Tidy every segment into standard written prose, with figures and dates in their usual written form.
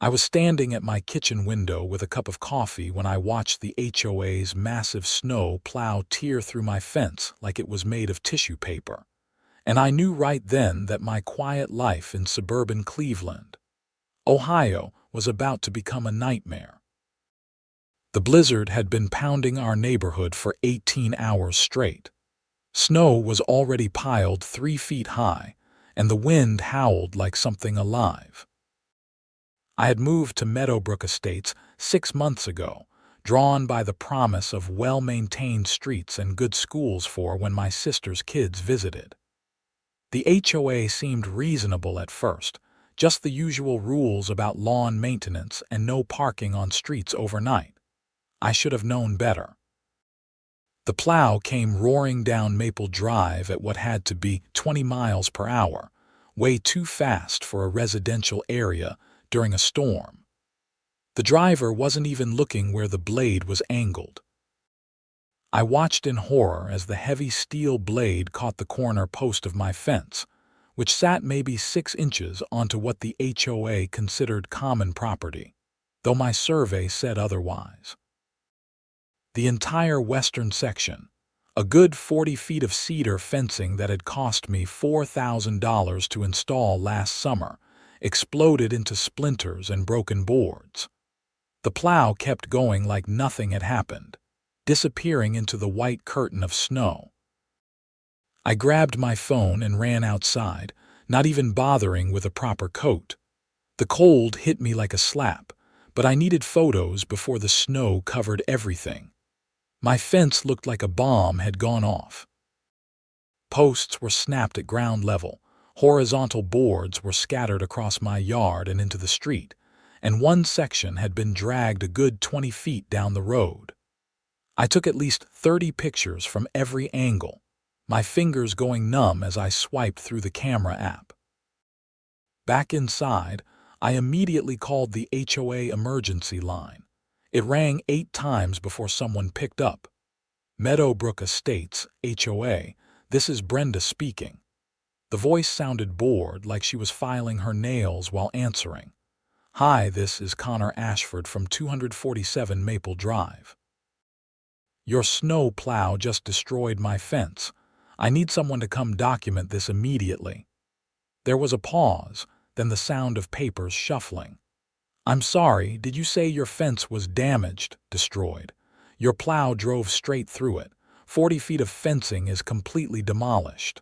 I was standing at my kitchen window with a cup of coffee when I watched the HOA's massive snow plow tear through my fence like it was made of tissue paper. And I knew right then that my quiet life in suburban Cleveland, Ohio, was about to become a nightmare. The blizzard had been pounding our neighborhood for 18 hours straight. Snow was already piled 3 feet high, and the wind howled like something alive. I had moved to Meadowbrook Estates 6 months ago, drawn by the promise of well-maintained streets and good schools for when my sister's kids visited. The HOA seemed reasonable at first, just the usual rules about lawn maintenance and no parking on streets overnight. I should have known better. The plow came roaring down Maple Drive at what had to be 20 miles per hour, way too fast for a residential area during a storm. The driver wasn't even looking where the blade was angled. I watched in horror as the heavy steel blade caught the corner post of my fence, which sat maybe 6 inches onto what the HOA considered common property, though my survey said otherwise. The entire western section, a good 40 feet of cedar fencing that had cost me $4,000 to install last summer, exploded into splinters and broken boards. The plow kept going like nothing had happened, disappearing into the white curtain of snow. I grabbed my phone and ran outside, not even bothering with a proper coat. The cold hit me like a slap, but I needed photos before the snow covered everything. My fence looked like a bomb had gone off. Posts were snapped at ground level, horizontal boards were scattered across my yard and into the street, and one section had been dragged a good 20 feet down the road. I took at least 30 pictures from every angle, my fingers going numb as I swiped through the camera app. Back inside, I immediately called the HOA emergency line. It rang 8 times before someone picked up. Meadowbrook Estates, HOA, this is Brenda speaking. The voice sounded bored, like she was filing her nails while answering. Hi, this is Connor Ashford from 247 Maple Drive. Your snow plow just destroyed my fence. I need someone to come document this immediately. There was a pause, then the sound of papers shuffling. I'm sorry, did you say your fence was damaged, destroyed? Your plow drove straight through it. 40 feet of fencing is completely demolished.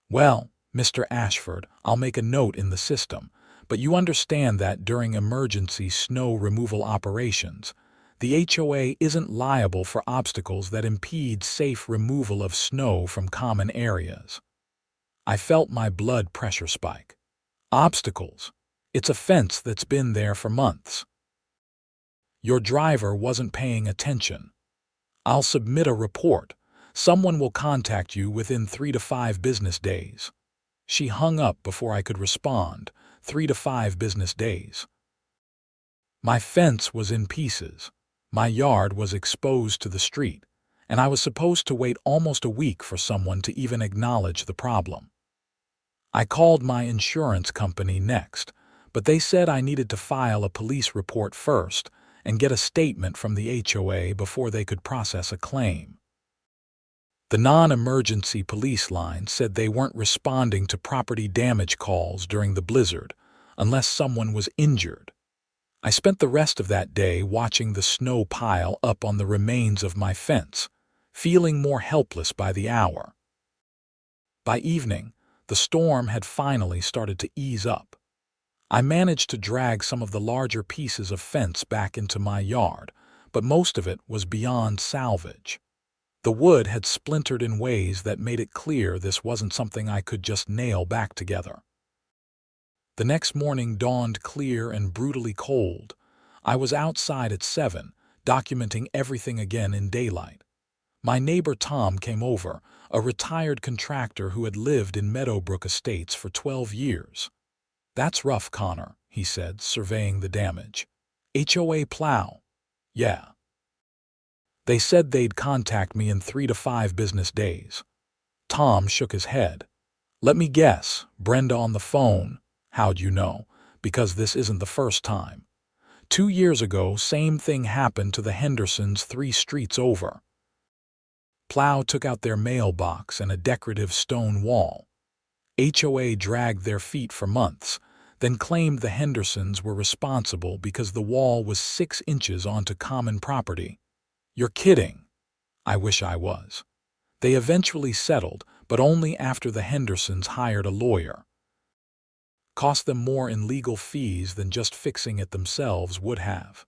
Well, Mr. Ashford, I'll make a note in the system, but you understand that during emergency snow removal operations, the HOA isn't liable for obstacles that impede safe removal of snow from common areas. I felt my blood pressure spike. Obstacles? It's a fence that's been there for months. Your driver wasn't paying attention. I'll submit a report. Someone will contact you within 3 to 5 business days. She hung up before I could respond. 3 to 5 business days. My fence was in pieces. My yard was exposed to the street, and I was supposed to wait almost a week for someone to even acknowledge the problem. I called my insurance company next, but they said I needed to file a police report first and get a statement from the HOA before they could process a claim. The non-emergency police line said they weren't responding to property damage calls during the blizzard unless someone was injured. I spent the rest of that day watching the snow pile up on the remains of my fence, feeling more helpless by the hour. By evening, the storm had finally started to ease up. I managed to drag some of the larger pieces of fence back into my yard, but most of it was beyond salvage. The wood had splintered in ways that made it clear this wasn't something I could just nail back together. The next morning dawned clear and brutally cold. I was outside at 7, documenting everything again in daylight. My neighbor Tom came over, a retired contractor who had lived in Meadowbrook Estates for 12 years. That's rough, Connor, he said, surveying the damage. HOA Plow? Yeah. They said they'd contact me in 3 to 5 business days. Tom shook his head. Let me guess, Brenda on the phone. How'd you know? because this isn't the first time. 2 years ago, same thing happened to the Hendersons 3 streets over. Plow took out their mailbox and a decorative stone wall. HOA dragged their feet for months, then claimed the Hendersons were responsible because the wall was 6 inches onto common property. You're kidding. I wish I was. They eventually settled, but only after the Hendersons hired a lawyer. Cost them more in legal fees than just fixing it themselves would have.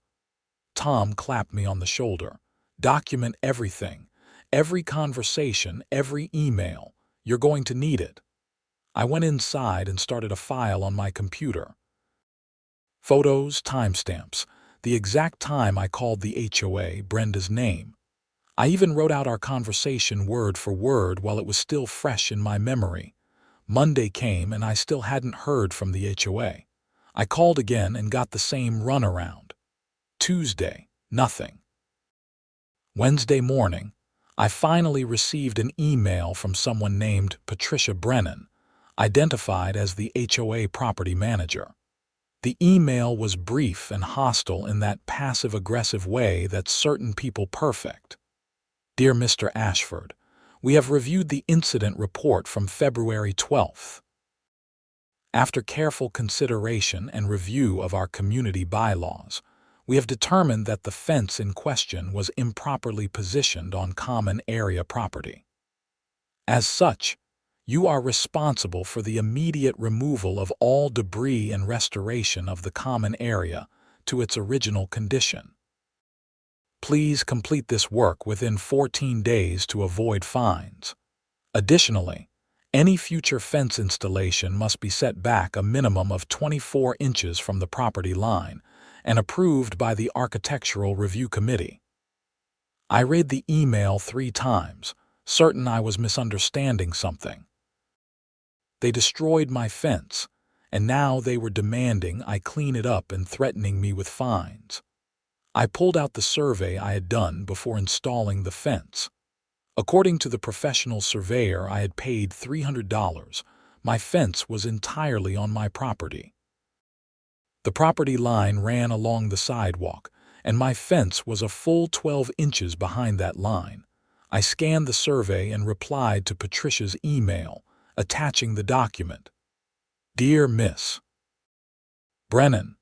Tom clapped me on the shoulder. Document everything. Every conversation, every email. You're going to need it. I went inside and started a file on my computer. Photos, timestamps, the exact time I called the HOA, Brenda's name. I even wrote out our conversation word for word while it was still fresh in my memory. Monday came and I still hadn't heard from the HOA. I called again and got the same runaround. Tuesday, nothing. Wednesday morning, I finally received an email from someone named Patricia Brennan, identified as the HOA property manager. The email was brief and hostile in that passive-aggressive way that's certain people perfect. Dear Mr. Ashford, we have reviewed the incident report from February 12th. After careful consideration and review of our community bylaws, we have determined that the fence in question was improperly positioned on common area property. As such, you are responsible for the immediate removal of all debris and restoration of the common area to its original condition. Please complete this work within 14 days to avoid fines. Additionally, any future fence installation must be set back a minimum of 24 inches from the property line and approved by the Architectural Review Committee. I read the email 3 times, certain I was misunderstanding something. They destroyed my fence, and now they were demanding I clean it up and threatening me with fines. I pulled out the survey I had done before installing the fence. According to the professional surveyor I had paid $300, my fence was entirely on my property. The property line ran along the sidewalk, and my fence was a full 12 inches behind that line. I scanned the survey and replied to Patricia's email, attaching the document. Dear Miss Brennan,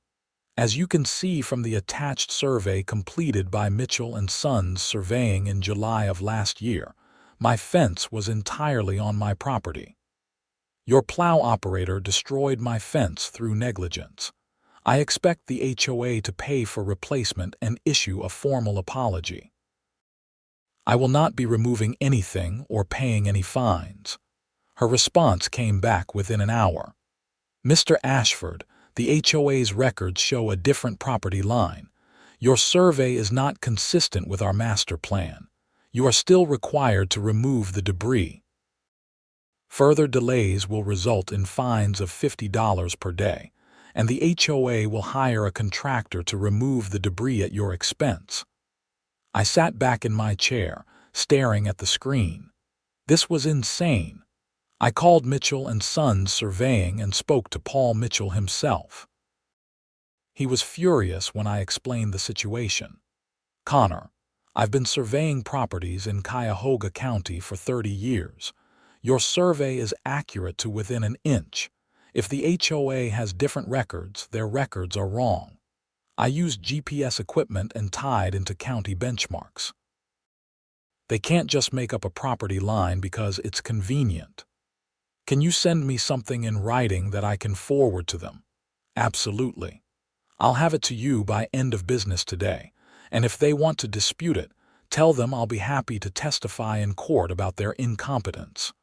as you can see from the attached survey completed by Mitchell & Sons Surveying in July of last year, my fence was entirely on my property. Your plow operator destroyed my fence through negligence. I expect the HOA to pay for replacement and issue a formal apology. I will not be removing anything or paying any fines. Her response came back within an hour. Mr. Ashford, the HOA's records show a different property line. Your survey is not consistent with our master plan. You are still required to remove the debris. Further delays will result in fines of $50 per day, and the HOA will hire a contractor to remove the debris at your expense. I sat back in my chair, staring at the screen. This was insane. I called Mitchell & Sons Surveying and spoke to Paul Mitchell himself. He was furious when I explained the situation. Connor, I've been surveying properties in Cuyahoga County for 30 years. Your survey is accurate to within an inch. If the HOA has different records, their records are wrong. I used GPS equipment and tied into county benchmarks. They can't just make up a property line because it's convenient. Can you send me something in writing that I can forward to them? Absolutely. I'll have it to you by end of business today, and if they want to dispute it, tell them I'll be happy to testify in court about their incompetence.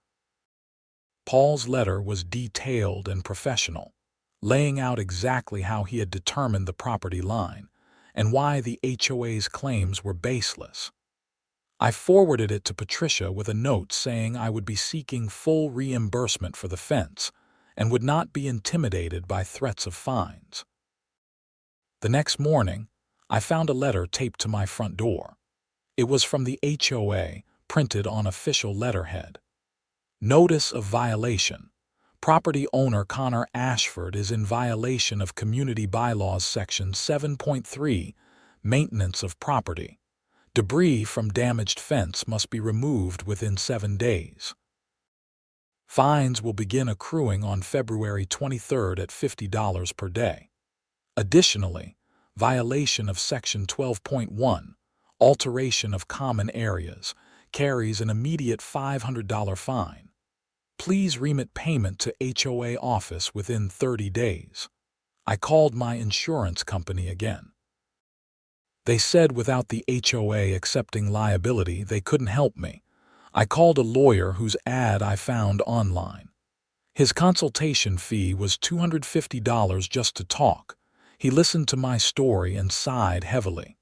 Paul's letter was detailed and professional, laying out exactly how he had determined the property line and why the HOA's claims were baseless. I forwarded it to Patricia with a note saying I would be seeking full reimbursement for the fence and would not be intimidated by threats of fines. The next morning, I found a letter taped to my front door. It was from the HOA, printed on official letterhead. Notice of violation. Property owner Connor Ashford is in violation of Community Bylaws Section 7.3, Maintenance of Property. Debris from damaged fence must be removed within 7 days. Fines will begin accruing on February 23rd at $50 per day. Additionally, violation of Section 12.1, Alteration of Common Areas, carries an immediate $500 fine. Please remit payment to HOA office within 30 days. I called my insurance company again. They said without the HOA accepting liability, they couldn't help me. I called a lawyer whose ad I found online. His consultation fee was $250 just to talk. He listened to my story and sighed heavily.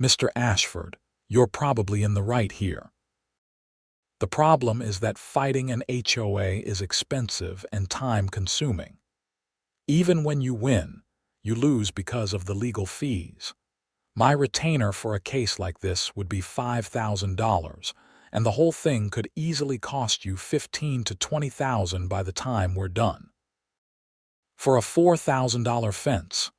Mr. Ashford, you're probably in the right here. The problem is that fighting an HOA is expensive and time-consuming. Even when you win, you lose because of the legal fees. My retainer for a case like this would be $5,000, and the whole thing could easily cost you $15,000 to $20,000 by the time we're done. For a $4,000 fence,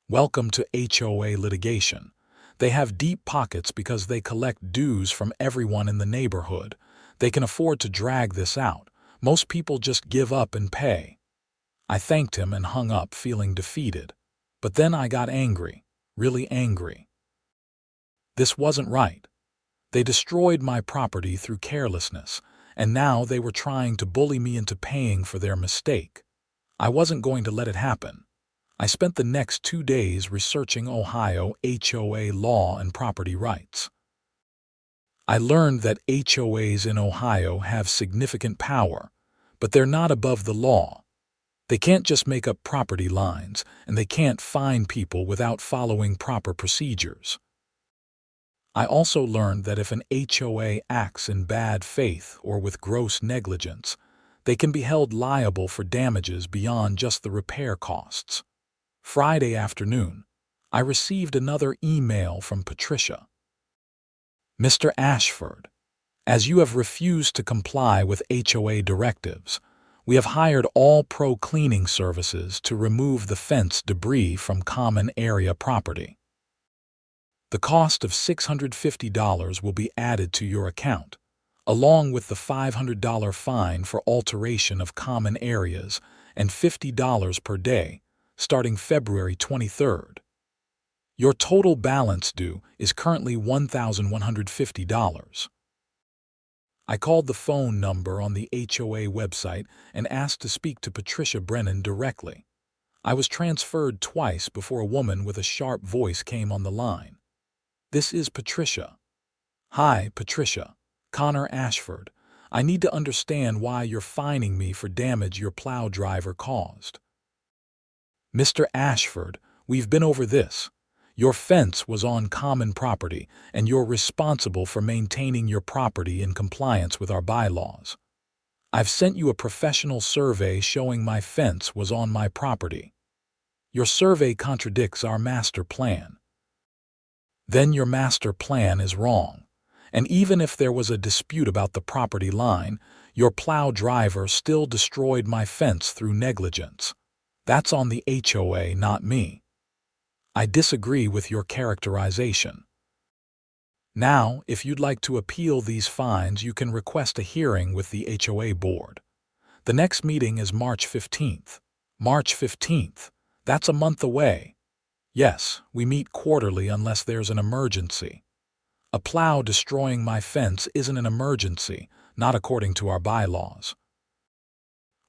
welcome to HOA litigation. They have deep pockets because they collect dues from everyone in the neighborhood. They can afford to drag this out. Most people just give up and pay. I thanked him and hung up feeling defeated. But then I got angry, really angry. This wasn't right. They destroyed my property through carelessness, and now they were trying to bully me into paying for their mistake. I wasn't going to let it happen. I spent the next 2 days researching Ohio HOA law and property rights. I learned that HOAs in Ohio have significant power, but they're not above the law. They can't just make up property lines, and they can't fine people without following proper procedures. I also learned that if an HOA acts in bad faith or with gross negligence, they can be held liable for damages beyond just the repair costs. Friday afternoon, I received another email from Patricia. Mr. Ashford, as you have refused to comply with HOA directives, we have hired all pro cleaning services to remove the fence debris from common area property. The cost of $650 will be added to your account, along with the $500 fine for alteration of common areas and $50 per day, starting February 23rd. Your total balance due is currently $1,150. I called the phone number on the HOA website and asked to speak to Patricia Brennan directly. I was transferred twice before a woman with a sharp voice came on the line. This is Patricia. Hi, Patricia. Connor Ashford. I need to understand why you're fining me for damage your plow driver caused. Mr. Ashford, we've been over this. Your fence was on common property, and you're responsible for maintaining your property in compliance with our bylaws. I've sent you a professional survey showing my fence was on my property. Your survey contradicts our master plan. Then your master plan is wrong. And even if there was a dispute about the property line, your plow driver still destroyed my fence through negligence. That's on the HOA, not me. I disagree with your characterization. Now, if you'd like to appeal these fines, you can request a hearing with the HOA board. The next meeting is March 15th. March 15th. That's a month away. Yes, we meet quarterly unless there's an emergency. A plow destroying my fence isn't an emergency, not according to our bylaws.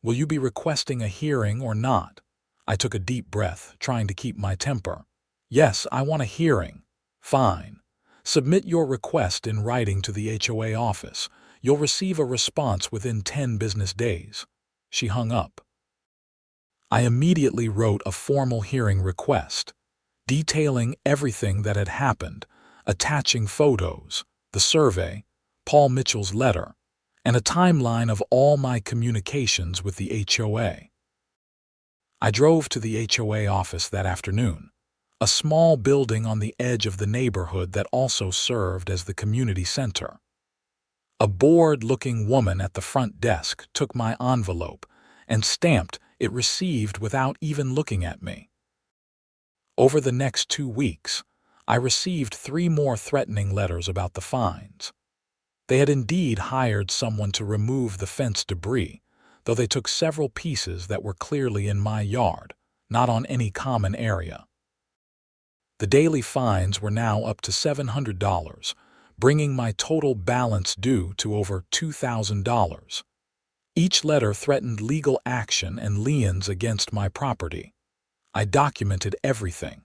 Will you be requesting a hearing or not? I took a deep breath, trying to keep my temper. Yes, I want a hearing. Fine. Submit your request in writing to the HOA office. You'll receive a response within 10 business days. She hung up. I immediately wrote a formal hearing request, detailing everything that had happened, attaching photos, the survey, Paul Mitchell's letter, and a timeline of all my communications with the HOA. I drove to the HOA office that afternoon, a small building on the edge of the neighborhood that also served as the community center. A bored-looking woman at the front desk took my envelope and stamped it received without even looking at me. Over the next 2 weeks, I received 3 more threatening letters about the fines. They had indeed hired someone to remove the fence debris, though they took several pieces that were clearly in my yard, not on any common area. The daily fines were now up to $700, bringing my total balance due to over $2,000. Each letter threatened legal action and liens against my property. I documented everything.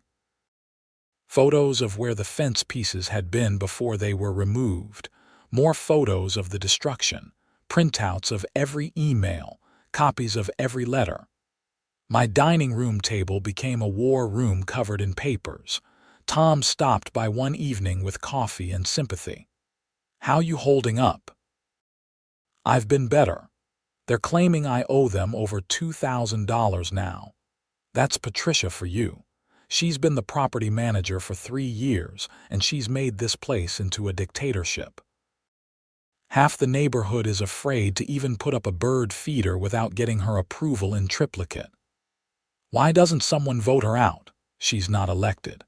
Photos of where the fence pieces had been before they were removed, more photos of the destruction, printouts of every email, copies of every letter. My dining room table became a war room covered in papers. Tom stopped by one evening with coffee and sympathy. "How you holding up?" "I've been better. They're claiming I owe them over $2,000 now. That's Patricia for you. She's been the property manager for 3 years, and she's made this place into a dictatorship. Half the neighborhood is afraid to even put up a bird feeder without getting her approval in triplicate. Why doesn't someone vote her out? She's not elected.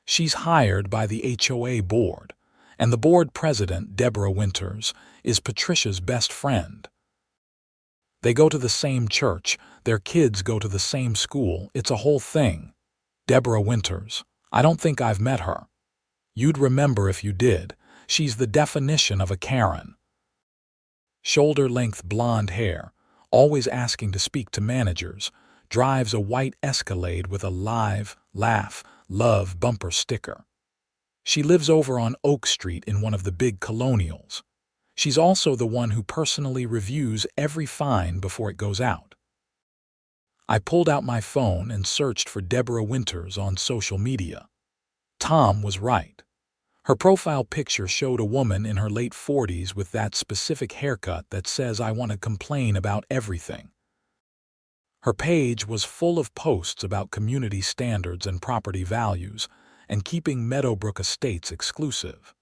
She's hired by the HOA board, and the board president, Deborah Winters, is Patricia's best friend. They go to the same church, their kids go to the same school, it's a whole thing. Deborah Winters, I don't think I've met her. You'd remember if you did. She's the definition of a Karen. Shoulder-length blonde hair, always asking to speak to managers, drives a white Escalade with a live, laugh, love bumper sticker. She lives over on Oak Street in one of the big colonials. She's also the one who personally reviews every fine before it goes out. I pulled out my phone and searched for Deborah Winters on social media. Tom was right. Her profile picture showed a woman in her late 40s with that specific haircut that says I want to complain about everything. Her page was full of posts about community standards and property values and keeping Meadowbrook Estates exclusive.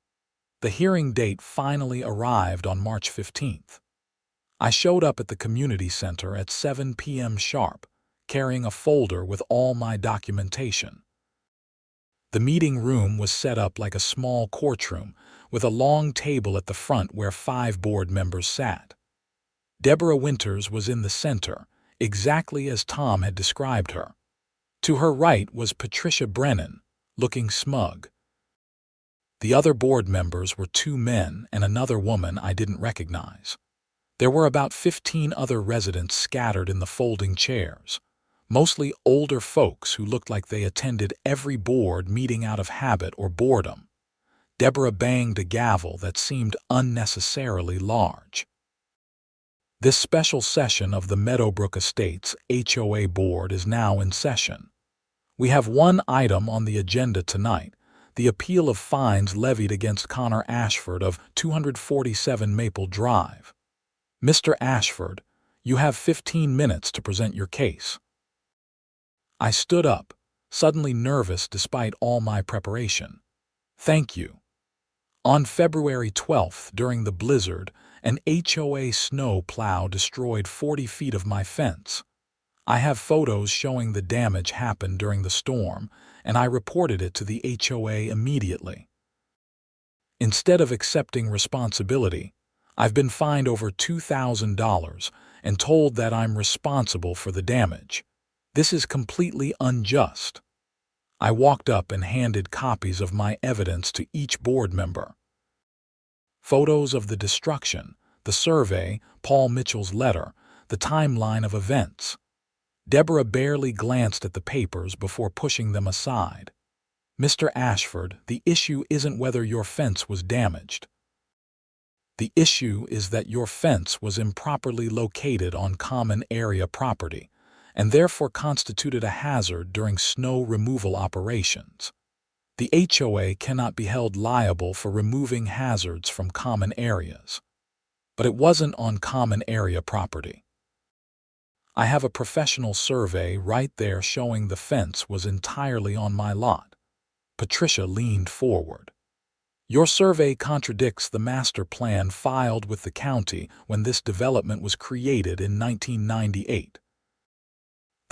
The hearing date finally arrived on March 15th. I showed up at the community center at 7 p.m. sharp, carrying a folder with all my documentation. The meeting room was set up like a small courtroom, with a long table at the front where 5 board members sat. Deborah Winters was in the center, exactly as Tom had described her. To her right was Patricia Brennan, looking smug. The other board members were 2 men and another woman I didn't recognize. There were about 15 other residents scattered in the folding chairs, mostly older folks who looked like they attended every board meeting out of habit or boredom. Deborah banged a gavel that seemed unnecessarily large. This special session of the Meadowbrook Estates HOA board is now in session. We have one item on the agenda tonight, the appeal of fines levied against Connor Ashford of 247 Maple Drive. Mr. Ashford, you have 15 minutes to present your case. I stood up, suddenly nervous despite all my preparation. Thank you. On February 12th, during the blizzard, an HOA snow plow destroyed 40 feet of my fence. I have photos showing the damage happened during the storm, and I reported it to the HOA immediately. Instead of accepting responsibility, I've been fined over $2,000 and told that I'm responsible for the damage. This is completely unjust. I walked up and handed copies of my evidence to each board member. Photos of the destruction, the survey, Paul Mitchell's letter, the timeline of events. Deborah barely glanced at the papers before pushing them aside. Mr. Ashford, the issue isn't whether your fence was damaged. The issue is that your fence was improperly located on common area property, and therefore constituted a hazard during snow removal operations. The HOA cannot be held liable for removing hazards from common areas. But it wasn't on common area property. I have a professional survey right there showing the fence was entirely on my lot. Patricia leaned forward. Your survey contradicts the master plan filed with the county when this development was created in 1998.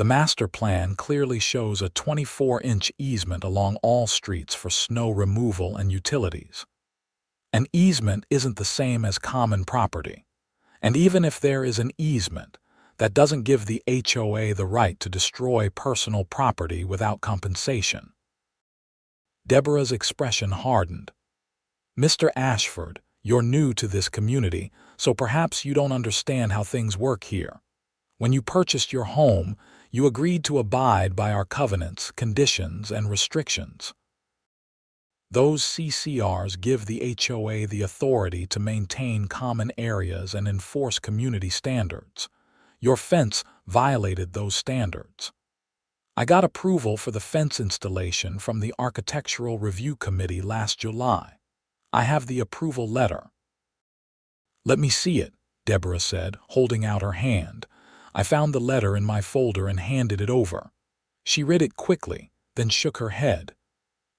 The master plan clearly shows a 24-inch easement along all streets for snow removal and utilities. An easement isn't the same as common property. And even if there is an easement, that doesn't give the HOA the right to destroy personal property without compensation. Deborah's expression hardened. Mr. Ashford, you're new to this community, so perhaps you don't understand how things work here. When you purchased your home, you agreed to abide by our covenants, conditions, and restrictions. Those CCRs give the HOA the authority to maintain common areas and enforce community standards. Your fence violated those standards. I got approval for the fence installation from the Architectural Review Committee last July. I have the approval letter. Let me see it, Deborah said, holding out her hand. I found the letter in my folder and handed it over. She read it quickly, then shook her head.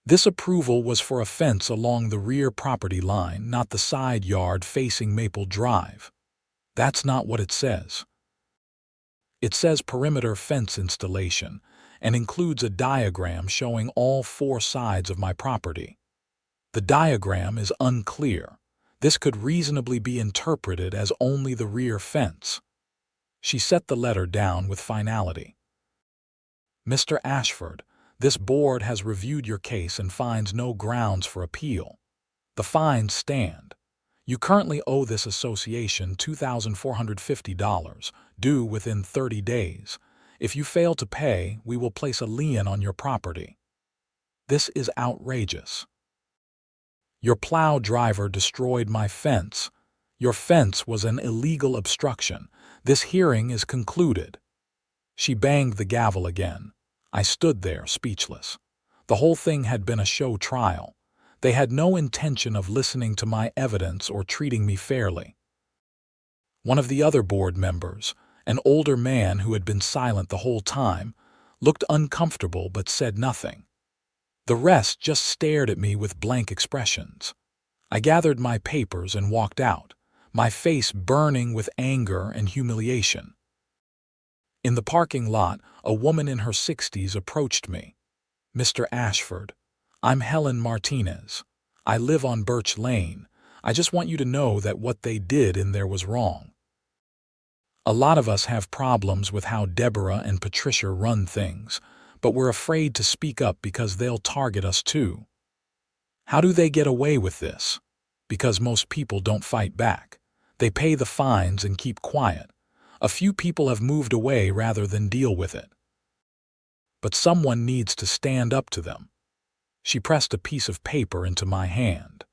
This approval was for a fence along the rear property line, not the side yard facing Maple Drive. That's not what it says. It says perimeter fence installation and includes a diagram showing all 4 sides of my property. The diagram is unclear. This could reasonably be interpreted as only the rear fence. She set the letter down with finality. Mr. Ashford, this board has reviewed your case and finds no grounds for appeal. The fines stand. You currently owe this association $2,450, due within 30 days. If you fail to pay, we will place a lien on your property. This is outrageous. Your plow driver destroyed my fence. Your fence was an illegal obstruction. This hearing is concluded. She banged the gavel again. I stood there, speechless. The whole thing had been a show trial. They had no intention of listening to my evidence or treating me fairly. One of the other board members, an older man who had been silent the whole time, looked uncomfortable but said nothing. The rest just stared at me with blank expressions. I gathered my papers and walked out, my face burning with anger and humiliation. In the parking lot, a woman in her 60s approached me. Mr. Ashford, I'm Helen Martinez. I live on Birch Lane. I just want you to know that what they did in there was wrong. A lot of us have problems with how Deborah and Patricia run things, but we're afraid to speak up because they'll target us too. How do they get away with this? Because most people don't fight back. They pay the fines and keep quiet. A few people have moved away rather than deal with it. But someone needs to stand up to them. She pressed a piece of paper into my hand.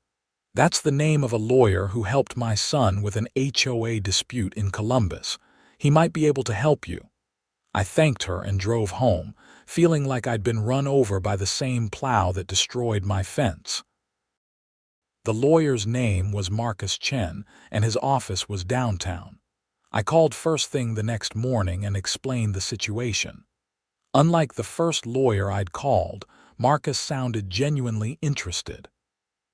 That's the name of a lawyer who helped my son with an HOA dispute in Columbus. He might be able to help you. I thanked her and drove home, feeling like I'd been run over by the same plow that destroyed my fence. The lawyer's name was Marcus Chen, and his office was downtown. I called first thing the next morning and explained the situation. Unlike the first lawyer I'd called, Marcus sounded genuinely interested.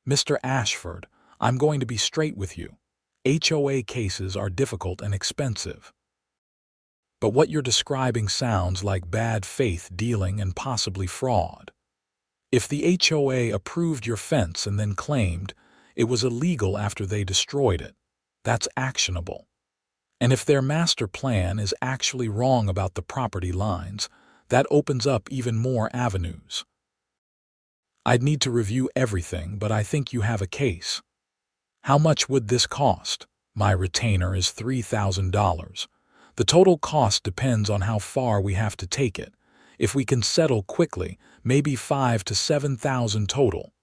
Mr. Ashford, I'm going to be straight with you. HOA cases are difficult and expensive. But what you're describing sounds like bad faith dealing and possibly fraud. If the HOA approved your fence and then claimed it was illegal after they destroyed it, that's actionable. And if their master plan is actually wrong about the property lines, that opens up even more avenues. I'd need to review everything, but I think you have a case. How much would this cost? My retainer is $3,000. The total cost depends on how far we have to take it. If we can settle quickly, maybe $5,000 to $7,000 total.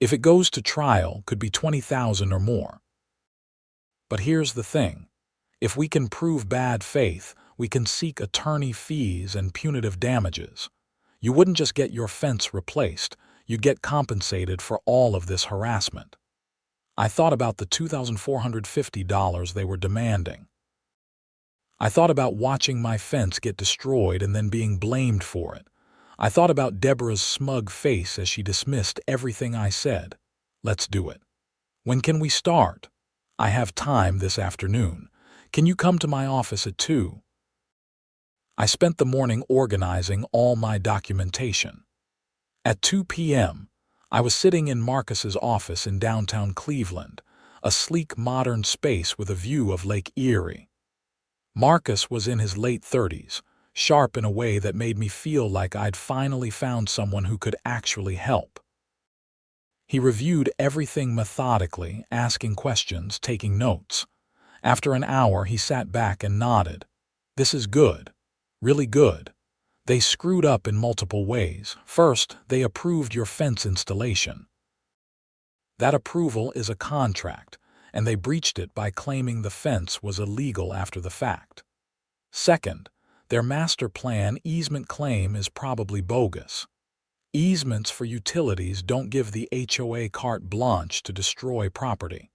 If it goes to trial, could be $20,000 or more. But here's the thing. If we can prove bad faith, we can seek attorney fees and punitive damages. You wouldn't just get your fence replaced, you'd get compensated for all of this harassment. I thought about the $2,450 they were demanding. I thought about watching my fence get destroyed and then being blamed for it. I thought about Deborah's smug face as she dismissed everything I said. Let's do it. When can we start? I have time this afternoon. Can you come to my office at 2? I spent the morning organizing all my documentation. At 2 p.m., I was sitting in Marcus's office in downtown Cleveland, a sleek modern space with a view of Lake Erie. Marcus was in his late 30s, sharp in a way that made me feel like I'd finally found someone who could actually help. He reviewed everything methodically, asking questions, taking notes. After an hour, he sat back and nodded. "This is good. Really good. They screwed up in multiple ways. First, they approved your fence installation. That approval is a contract, and they breached it by claiming the fence was illegal after the fact. Second, their master plan easement claim is probably bogus. Easements for utilities don't give the HOA carte blanche to destroy property.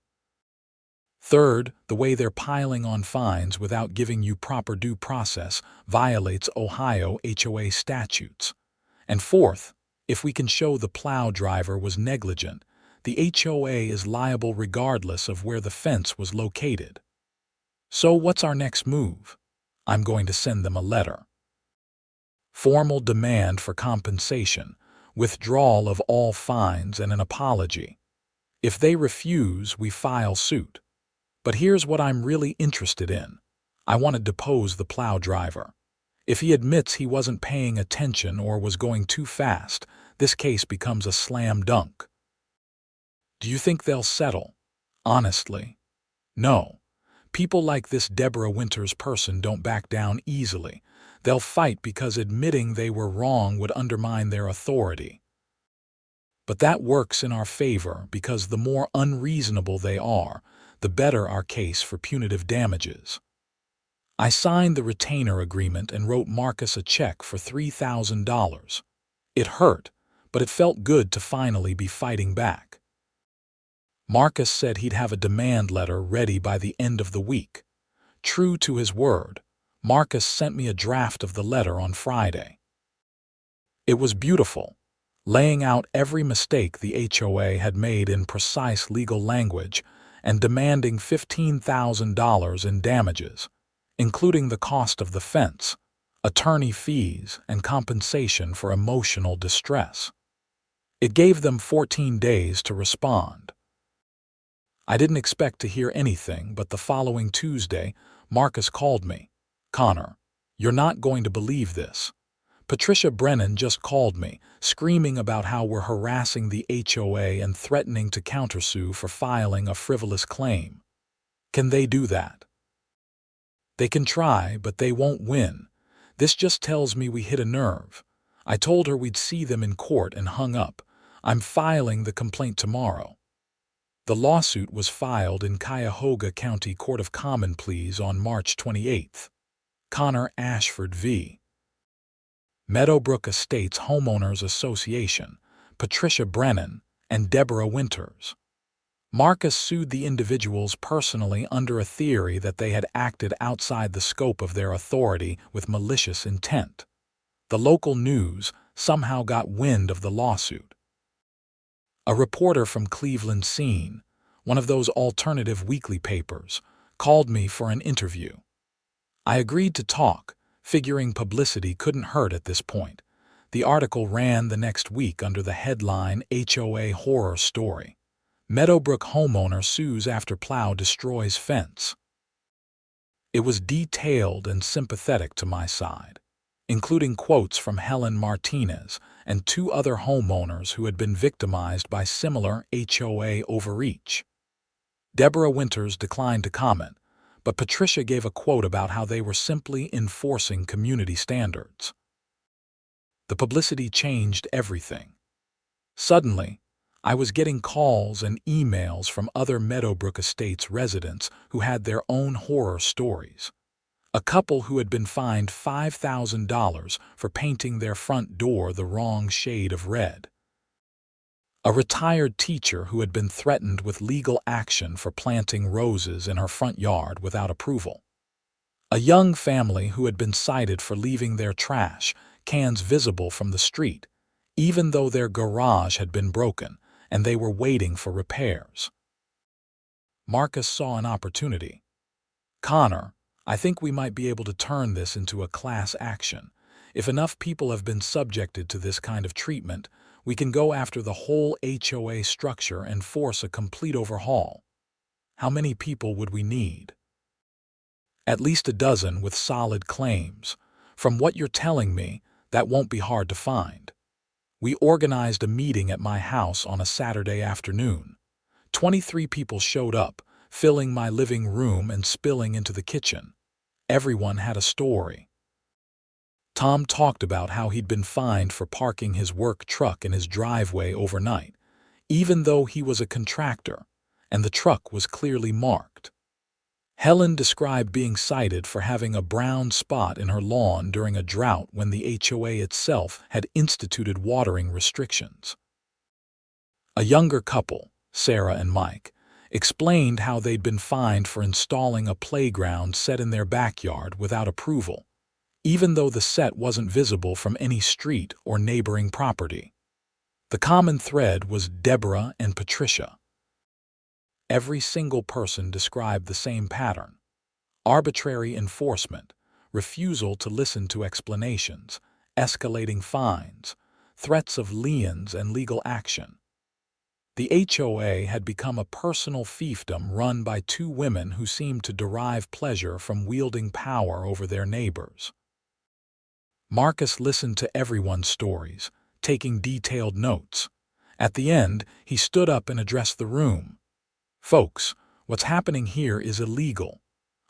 Third, the way they're piling on fines without giving you proper due process violates Ohio HOA statutes. And fourth, if we can show the plow driver was negligent, the HOA is liable regardless of where the fence was located. So what's our next move? I'm going to send them a letter. Formal demand for compensation, withdrawal of all fines, and an apology. If they refuse, we file suit. But here's what I'm really interested in. I want to depose the plow driver. If he admits he wasn't paying attention or was going too fast, this case becomes a slam dunk. Do you think they'll settle? Honestly, no. People like this Deborah Winters person don't back down easily. They'll fight because admitting they were wrong would undermine their authority. But that works in our favor because the more unreasonable they are, the better our case for punitive damages. I signed the retainer agreement and wrote Marcus a check for $3,000. It hurt, but it felt good to finally be fighting back. Marcus said he'd have a demand letter ready by the end of the week. True to his word, Marcus sent me a draft of the letter on Friday. It was beautiful, laying out every mistake the HOA had made in precise legal language and demanding $15,000 in damages, including the cost of the fence, attorney fees, and compensation for emotional distress. It gave them 14 days to respond. I didn't expect to hear anything, but the following Tuesday, Marcus called me. "Connor, you're not going to believe this. Patricia Brennan just called me, screaming about how we're harassing the HOA and threatening to countersue for filing a frivolous claim. Can they do that?" "They can try, but they won't win. This just tells me we hit a nerve. I told her we'd see them in court and hung up. I'm filing the complaint tomorrow." The lawsuit was filed in Cuyahoga County Court of Common Pleas on March 28. Connor Ashford v. Meadowbrook Estates Homeowners Association, Patricia Brennan, and Deborah Winters. Marcus sued the individuals personally under a theory that they had acted outside the scope of their authority with malicious intent. The local news somehow got wind of the lawsuit. A reporter from Cleveland Scene, one of those alternative weekly papers, called me for an interview. I agreed to talk, figuring publicity couldn't hurt at this point. The article ran the next week under the headline HOA Horror Story. Meadowbrook homeowner sues after plow destroys fence. It was detailed and sympathetic to my side, including quotes from Helen Martinez and 2 other homeowners who had been victimized by similar HOA overreach. Deborah Winters declined to comment, but Patricia gave a quote about how they were simply enforcing community standards. The publicity changed everything. Suddenly, I was getting calls and emails from other Meadowbrook Estates residents who had their own horror stories. A couple who had been fined $5,000 for painting their front door the wrong shade of red. A retired teacher who had been threatened with legal action for planting roses in her front yard without approval. A young family who had been cited for leaving their trash cans visible from the street, even though their garage had been broken and they were waiting for repairs. Marcus saw an opportunity. "Connor, I think we might be able to turn this into a class action. If enough people have been subjected to this kind of treatment, we can go after the whole HOA structure and force a complete overhaul. How many people would we need? At least a dozen with solid claims. From what you're telling me, that won't be hard to find. We organized a meeting at my house on a Saturday afternoon. 23 people showed up, filling my living room and spilling into the kitchen. Everyone had a story. Tom talked about how he'd been fined for parking his work truck in his driveway overnight, even though he was a contractor, and the truck was clearly marked. Helen described being cited for having a brown spot in her lawn during a drought when the HOA itself had instituted watering restrictions. A younger couple, Sarah and Mike, explained how they'd been fined for installing a playground set in their backyard without approval, even though the set wasn't visible from any street or neighboring property. The common thread was Deborah and Patricia. Every single person described the same pattern: arbitrary enforcement, refusal to listen to explanations, escalating fines, threats of liens and legal action. The HOA had become a personal fiefdom run by two women who seemed to derive pleasure from wielding power over their neighbors. Marcus listened to everyone's stories, taking detailed notes. At the end, he stood up and addressed the room. "Folks, what's happening here is illegal.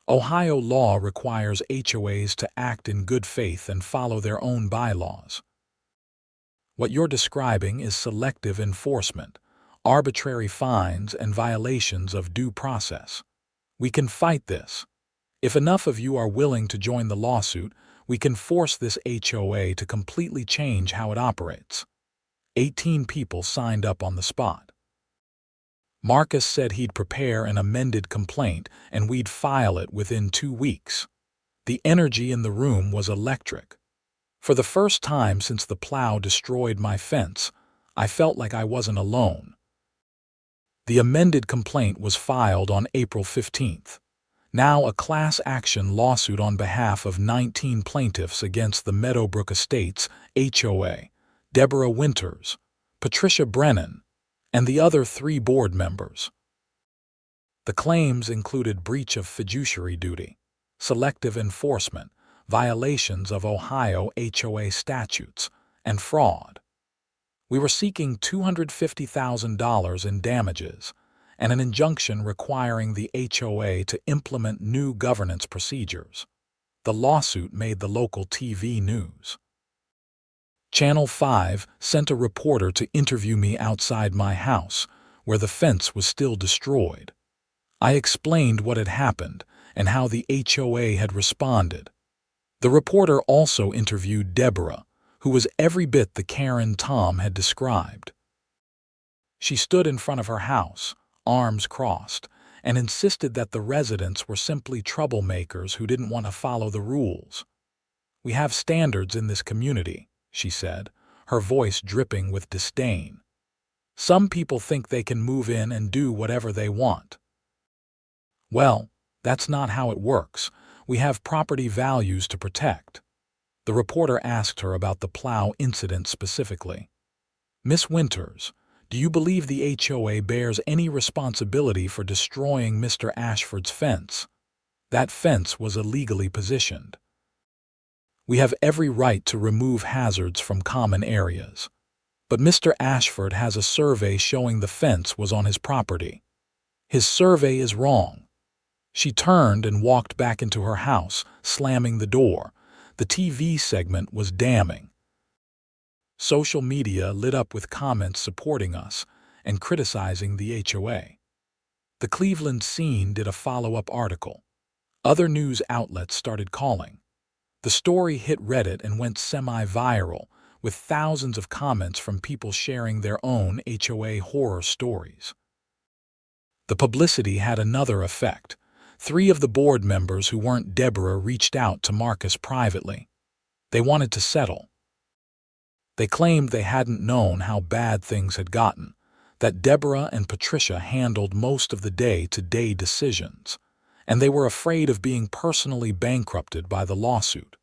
Ohio law requires HOAs to act in good faith and follow their own bylaws. What you're describing is selective enforcement, arbitrary fines, and violations of due process. We can fight this. If enough of you are willing to join the lawsuit, we can force this HOA to completely change how it operates." 18 people signed up on the spot. Marcus said he'd prepare an amended complaint and we'd file it within 2 weeks. The energy in the room was electric. For the first time since the plow destroyed my fence, I felt like I wasn't alone. The amended complaint was filed on April 15th. Now a class action lawsuit on behalf of 19 plaintiffs against the Meadowbrook Estates HOA, Deborah Winters, Patricia Brennan, and the other 3 board members. The claims included breach of fiduciary duty, selective enforcement, violations of Ohio HOA statutes, and fraud. We were seeking $250,000 in damages and an injunction requiring the HOA to implement new governance procedures. The lawsuit made the local TV news. Channel 5 sent a reporter to interview me outside my house, where the fence was still destroyed. I explained what had happened and how the HOA had responded. The reporter also interviewed Deborah, who was every bit the Karen Tom had described. She stood in front of her house, arms crossed, and insisted that the residents were simply troublemakers who didn't want to follow the rules. "We have standards in this community," she said, her voice dripping with disdain. "Some people think they can move in and do whatever they want." "Well, that's not how it works. We have property values to protect." The reporter asked her about the Plow incident specifically. "Miss Winters, do you believe the HOA bears any responsibility for destroying Mr. Ashford's fence? That fence was illegally positioned. We have every right to remove hazards from common areas. But Mr. Ashford has a survey showing the fence was on his property. His survey is wrong." She turned and walked back into her house, slamming the door. The TV segment was damning. Social media lit up with comments supporting us and criticizing the HOA. The Cleveland Scene did a follow-up article. Other news outlets started calling. The story hit Reddit and went semi-viral, with thousands of comments from people sharing their own HOA horror stories. The publicity had another effect. 3 of the board members who weren't Deborah reached out to Marcus privately. They wanted to settle. They claimed they hadn't known how bad things had gotten, that Deborah and Patricia handled most of the day-to-day decisions, and they were afraid of being personally bankrupted by the lawsuit.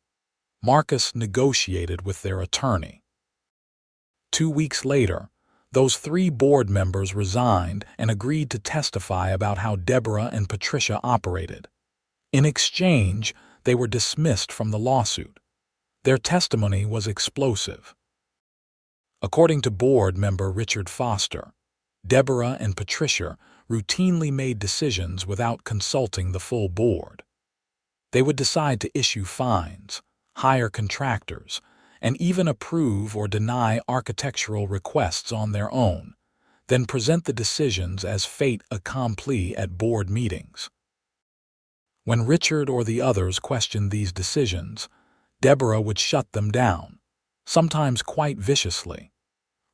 Marcus negotiated with their attorney. 2 weeks later, those 3 board members resigned and agreed to testify about how Deborah and Patricia operated. In exchange, they were dismissed from the lawsuit. Their testimony was explosive. According to board member Richard Foster, Deborah and Patricia routinely made decisions without consulting the full board. They would decide to issue fines, hire contractors, and even approve or deny architectural requests on their own, then present the decisions as fait accompli at board meetings. When Richard or the others questioned these decisions, Deborah would shut them down, sometimes quite viciously.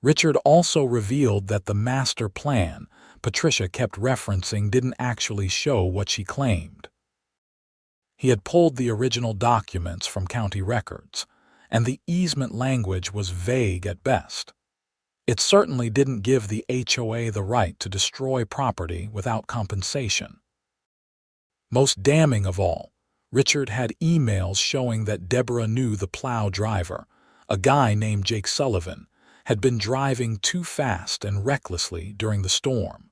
Richard also revealed that the master plan Patricia kept referencing didn't actually show what she claimed. He had pulled the original documents from county records, and the easement language was vague at best. It certainly didn't give the HOA the right to destroy property without compensation. Most damning of all, Richard had emails showing that Deborah knew the Plow driver, a guy named Jake Sullivan, had been driving too fast and recklessly during the storm.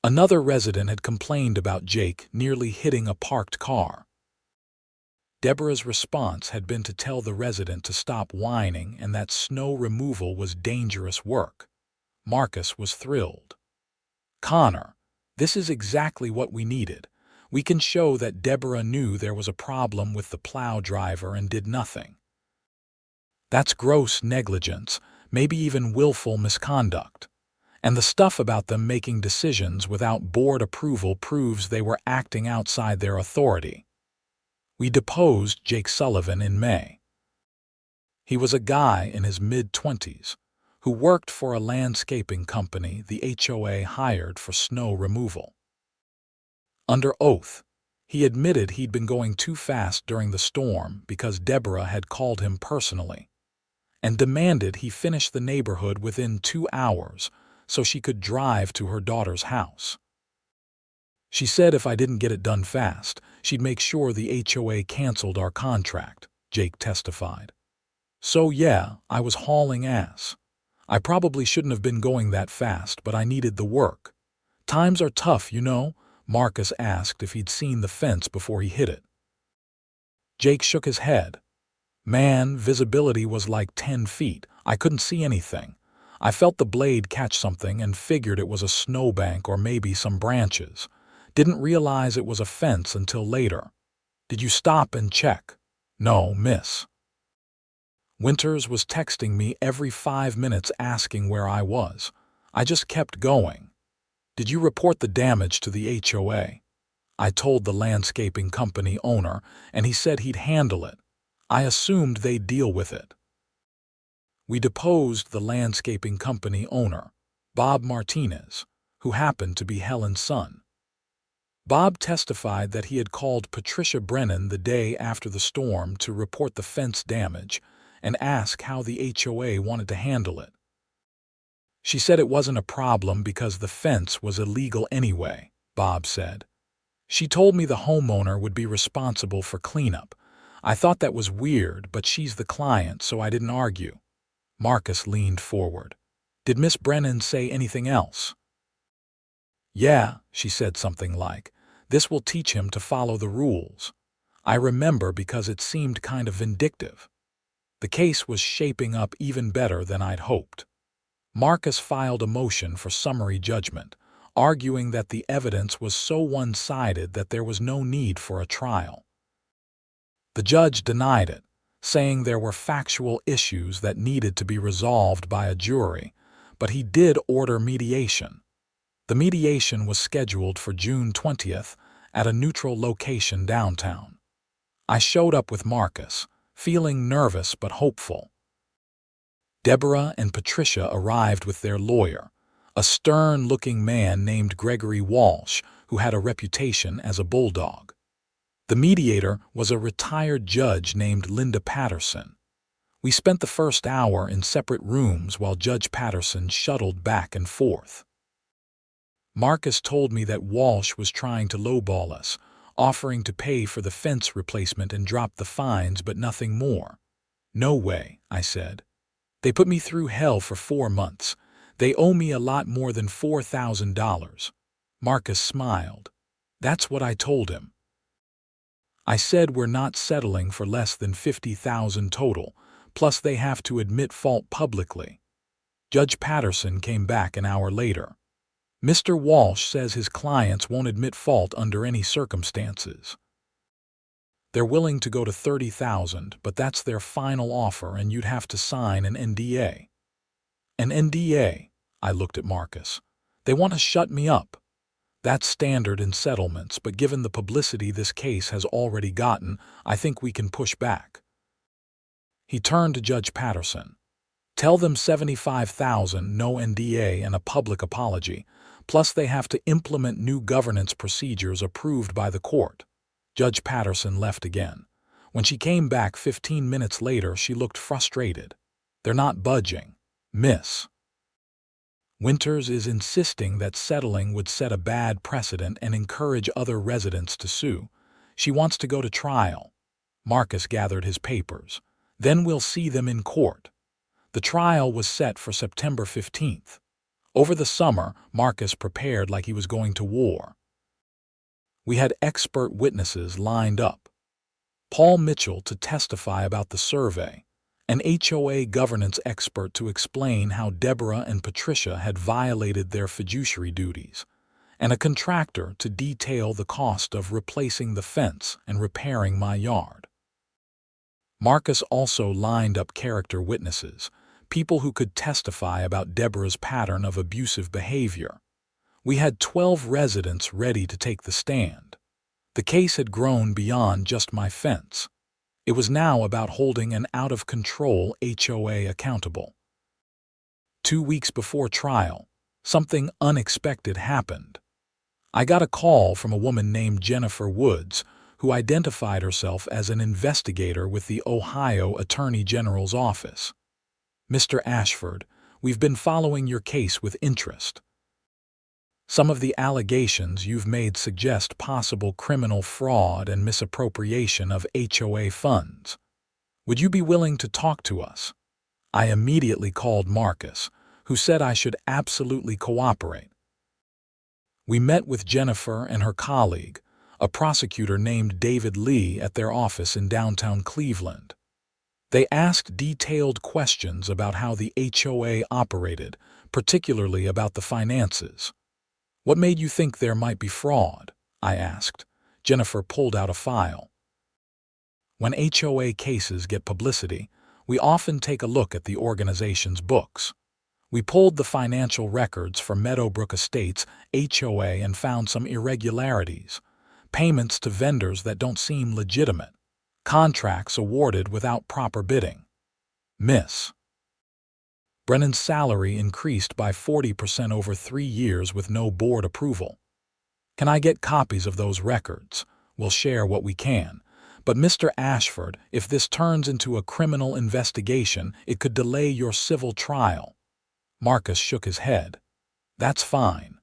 Another resident had complained about Jake nearly hitting a parked car. Deborah's response had been to tell the resident to stop whining and that snow removal was dangerous work. Marcus was thrilled. "Connor, this is exactly what we needed. We can show that Deborah knew there was a problem with the Plow driver and did nothing. That's gross negligence, maybe even willful misconduct. And the stuff about them making decisions without board approval proves they were acting outside their authority." We deposed Jake Sullivan in May. He was a guy in his mid-20s who worked for a landscaping company the HOA hired for snow removal. Under oath, he admitted he'd been going too fast during the storm because Deborah had called him personally, and demanded he finish the neighborhood within 2 hours so she could drive to her daughter's house. She said if I didn't get it done fast, she'd make sure the HOA canceled our contract, Jake testified. "So yeah, I was hauling ass. I probably shouldn't have been going that fast, but I needed the work. Times are tough, you know." Marcus asked if he'd seen the fence before he hit it. Jake shook his head. "Man, visibility was like 10 feet. I couldn't see anything. I felt the blade catch something and figured it was a snowbank or maybe some branches. Didn't realize it was a fence until later." "Did you stop and check?" "No, miss. Winters was texting me every 5 minutes asking where I was. I just kept going." "Did you report the damage to the HOA?" "I told the landscaping company owner, and he said he'd handle it. I assumed they'd deal with it." We deposed the landscaping company owner, Bob Martinez, who happened to be Helen's son. Bob testified that he had called Patricia Brennan the day after the storm to report the fence damage and ask how the HOA wanted to handle it. "She said it wasn't a problem because the fence was illegal anyway," Bob said. "She told me the homeowner would be responsible for cleanup. I thought that was weird, but she's the client, so I didn't argue." Marcus leaned forward. "Did Miss Brennan say anything else?" "Yeah, she said something like, 'This will teach him to follow the rules.' I remember because it seemed kind of vindictive." The case was shaping up even better than I'd hoped. Marcus filed a motion for summary judgment, arguing that the evidence was so one-sided that there was no need for a trial. The judge denied it, saying there were factual issues that needed to be resolved by a jury, but he did order mediation. The mediation was scheduled for June 20th at a neutral location downtown. I showed up with Marcus, feeling nervous but hopeful. Deborah and Patricia arrived with their lawyer, a stern-looking man named Gregory Walsh, who had a reputation as a bulldog. The mediator was a retired judge named Linda Patterson. We spent the first hour in separate rooms while Judge Patterson shuttled back and forth. Marcus told me that Walsh was trying to lowball us, offering to pay for the fence replacement and drop the fines but nothing more. "No way," I said. "They put me through hell for 4 months. They owe me a lot more than $4,000. Marcus smiled. That's what I told him. I said we're not settling for less than $50,000 total, plus they have to admit fault publicly. Judge Patterson came back an hour later. Mr. Walsh says his clients won't admit fault under any circumstances. They're willing to go to $30,000, but that's their final offer and you'd have to sign an NDA. An NDA? I looked at Marcus. They want to shut me up. That's standard in settlements, but given the publicity this case has already gotten, I think we can push back. He turned to Judge Patterson. Tell them $75,000, no NDA, and a public apology, plus they have to implement new governance procedures approved by the court. Judge Patterson left again. When she came back 15 minutes later, she looked frustrated. They're not budging, Miss. Winters is insisting that settling would set a bad precedent and encourage other residents to sue. She wants to go to trial. Marcus gathered his papers. Then we'll see them in court. The trial was set for September 15th. Over the summer, Marcus prepared like he was going to war. We had expert witnesses lined up. Paul Mitchell to testify about the survey, an HOA governance expert to explain how Deborah and Patricia had violated their fiduciary duties, and a contractor to detail the cost of replacing the fence and repairing my yard. Marcus also lined up character witnesses, people who could testify about Deborah's pattern of abusive behavior. We had 12 residents ready to take the stand. The case had grown beyond just my fence. It was now about holding an out-of-control HOA accountable. 2 weeks before trial, something unexpected happened. I got a call from a woman named Jennifer Woods, who identified herself as an investigator with the Ohio Attorney General's office. "Mr. Ashford, we've been following your case with interest. Some of the allegations you've made suggest possible criminal fraud and misappropriation of HOA funds. Would you be willing to talk to us?" I immediately called Marcus, who said I should absolutely cooperate. We met with Jennifer and her colleague, a prosecutor named David Lee, at their office in downtown Cleveland. They asked detailed questions about how the HOA operated, particularly about the finances. "What made you think there might be fraud?" I asked. Jennifer pulled out a file. When HOA cases get publicity, we often take a look at the organization's books. We pulled the financial records for Meadowbrook Estates HOA and found some irregularities, payments to vendors that don't seem legitimate, contracts awarded without proper bidding. Miss. Brennan's salary increased by 40% over 3 years with no board approval. Can I get copies of those records? We'll share what we can. But Mr. Ashford, if this turns into a criminal investigation, it could delay your civil trial. Marcus shook his head. That's fine.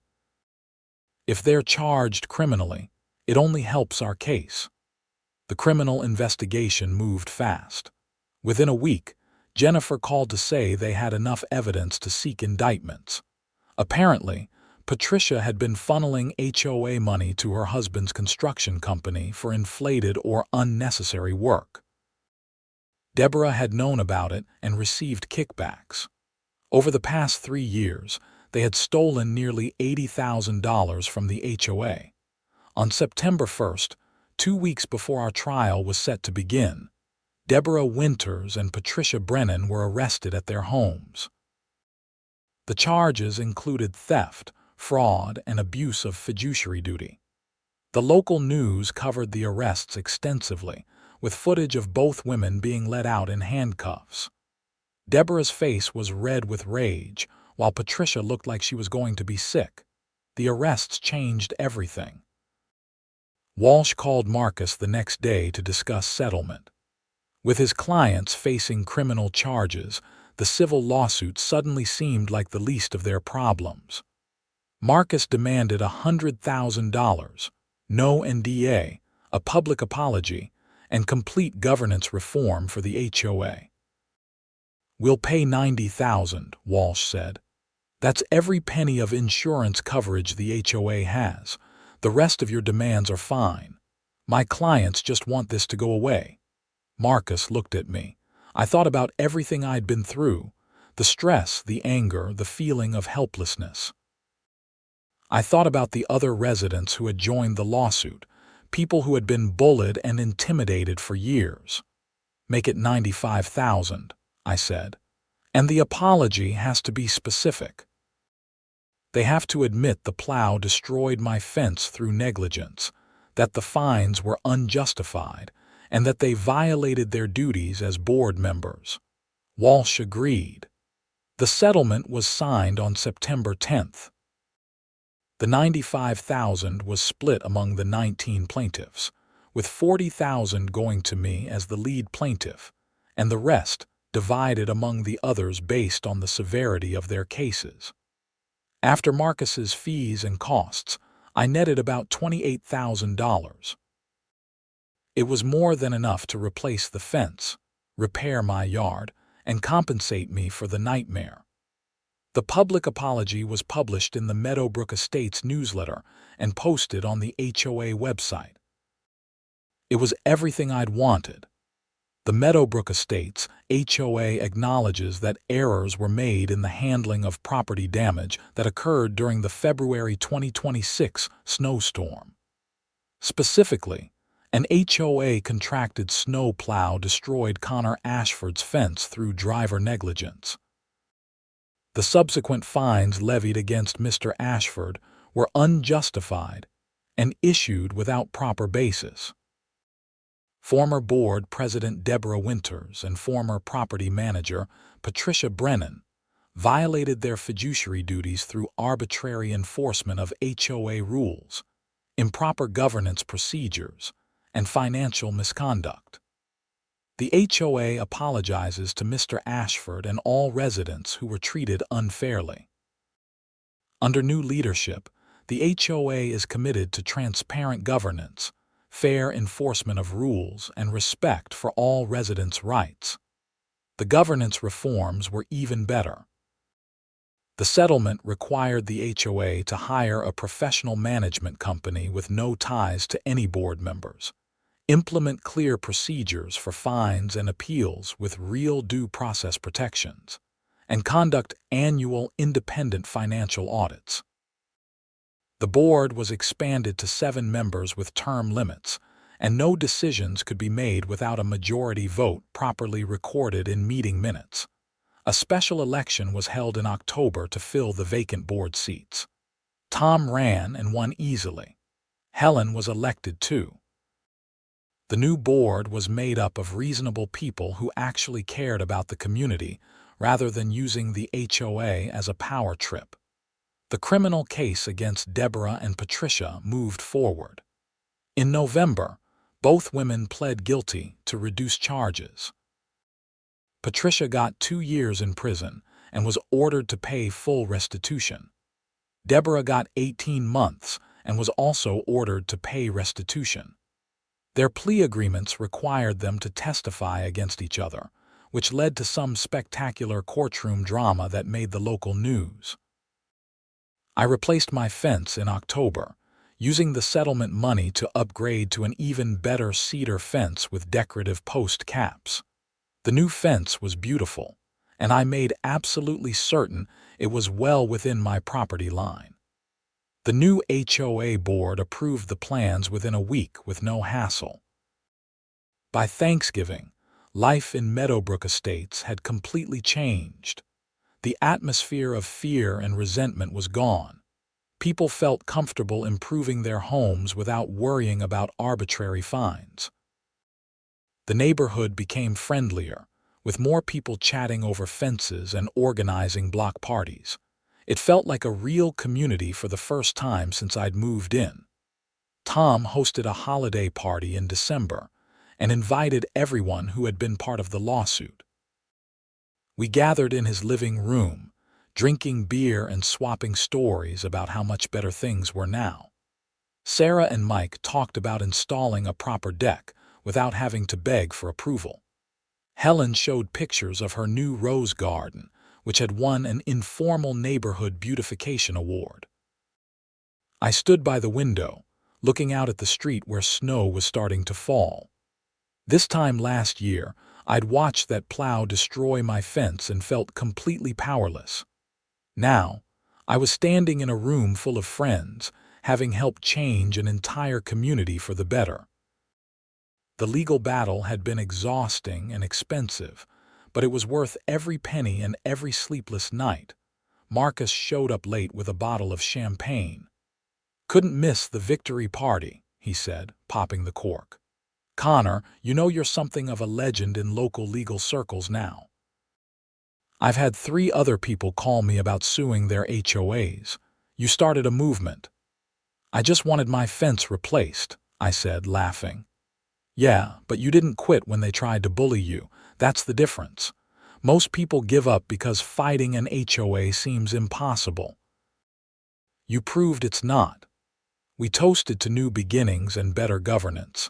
If they're charged criminally, it only helps our case. The criminal investigation moved fast. Within a week, Jennifer called to say they had enough evidence to seek indictments. Apparently, Patricia had been funneling HOA money to her husband's construction company for inflated or unnecessary work. Deborah had known about it and received kickbacks. Over the past 3 years, they had stolen nearly $80,000 from the HOA. On September 1st, 2 weeks before our trial was set to begin, Deborah Winters and Patricia Brennan were arrested at their homes. The charges included theft, fraud, and abuse of fiduciary duty. The local news covered the arrests extensively, with footage of both women being let out in handcuffs. Deborah's face was red with rage, while Patricia looked like she was going to be sick. The arrests changed everything. Walsh called Marcus the next day to discuss settlement. With his clients facing criminal charges, the civil lawsuit suddenly seemed like the least of their problems. Marcus demanded $100,000, no NDA, a public apology, and complete governance reform for the HOA. "We'll pay $90,000, Walsh said. "That's every penny of insurance coverage the HOA has. The rest of your demands are fine. My clients just want this to go away." Marcus looked at me. I thought about everything I'd been through, the stress, the anger, the feeling of helplessness. I thought about the other residents who had joined the lawsuit, people who had been bullied and intimidated for years. "Make it $95,000, I said. "And the apology has to be specific. They have to admit the plow destroyed my fence through negligence, that the fines were unjustified, and that they violated their duties as board members." Walsh agreed. The settlement was signed on September 10th. The $95,000 was split among the 19 plaintiffs, with $40,000 going to me as the lead plaintiff, and the rest divided among the others based on the severity of their cases. After Marcus's fees and costs, I netted about $28,000. It was more than enough to replace the fence, repair my yard, and compensate me for the nightmare. The public apology was published in the Meadowbrook Estates newsletter and posted on the HOA website. It was everything I'd wanted. The Meadowbrook Estates HOA acknowledges that errors were made in the handling of property damage that occurred during the February 2026 snowstorm. Specifically, an HOA contracted snow plow destroyed Connor Ashford's fence through driver negligence. The subsequent fines levied against Mr. Ashford were unjustified and issued without proper basis. Former board president Deborah Winters and former property manager Patricia Brennan violated their fiduciary duties through arbitrary enforcement of HOA rules, improper governance procedures, and financial misconduct. The HOA apologizes to Mr. Ashford and all residents who were treated unfairly. Under new leadership, the HOA is committed to transparent governance, fair enforcement of rules, and respect for all residents' rights. The governance reforms were even better. The settlement required the HOA to hire a professional management company with no ties to any board members, implement clear procedures for fines and appeals with real due process protections, and conduct annual independent financial audits. The board was expanded to 7 members with term limits, and no decisions could be made without a majority vote properly recorded in meeting minutes. A special election was held in October to fill the vacant board seats. Tom ran and won easily. Helen was elected too. The new board was made up of reasonable people who actually cared about the community rather than using the HOA as a power trip. The criminal case against Deborah and Patricia moved forward. In November, both women pled guilty to reduced charges. Patricia got 2 years in prison and was ordered to pay full restitution. Deborah got 18 months and was also ordered to pay restitution. Their plea agreements required them to testify against each other, which led to some spectacular courtroom drama that made the local news. I replaced my fence in October, using the settlement money to upgrade to an even better cedar fence with decorative post caps. The new fence was beautiful, and I made absolutely certain it was well within my property line. The new HOA board approved the plans within a week with no hassle. By Thanksgiving, life in Meadowbrook Estates had completely changed. The atmosphere of fear and resentment was gone. People felt comfortable improving their homes without worrying about arbitrary fines. The neighborhood became friendlier, with more people chatting over fences and organizing block parties. It felt like a real community for the first time since I'd moved in. Tom hosted a holiday party in December and invited everyone who had been part of the lawsuit. We gathered in his living room, drinking beer and swapping stories about how much better things were now. Sarah and Mike talked about installing a proper deck without having to beg for approval. Helen showed pictures of her new rose garden, which had won an informal neighborhood beautification award. I stood by the window, looking out at the street where snow was starting to fall. This time last year, I'd watched that plow destroy my fence and felt completely powerless. Now, I was standing in a room full of friends, having helped change an entire community for the better. The legal battle had been exhausting and expensive, but it was worth every penny and every sleepless night. Marcus showed up late with a bottle of champagne. "Couldn't miss the victory party," he said, popping the cork. "Connor, you know you're something of a legend in local legal circles now. I've had 3 other people call me about suing their HOAs. You started a movement." "I just wanted my fence replaced," I said, laughing. "Yeah, but you didn't quit when they tried to bully you. That's the difference. Most people give up because fighting an HOA seems impossible. You proved it's not." We toasted to new beginnings and better governance.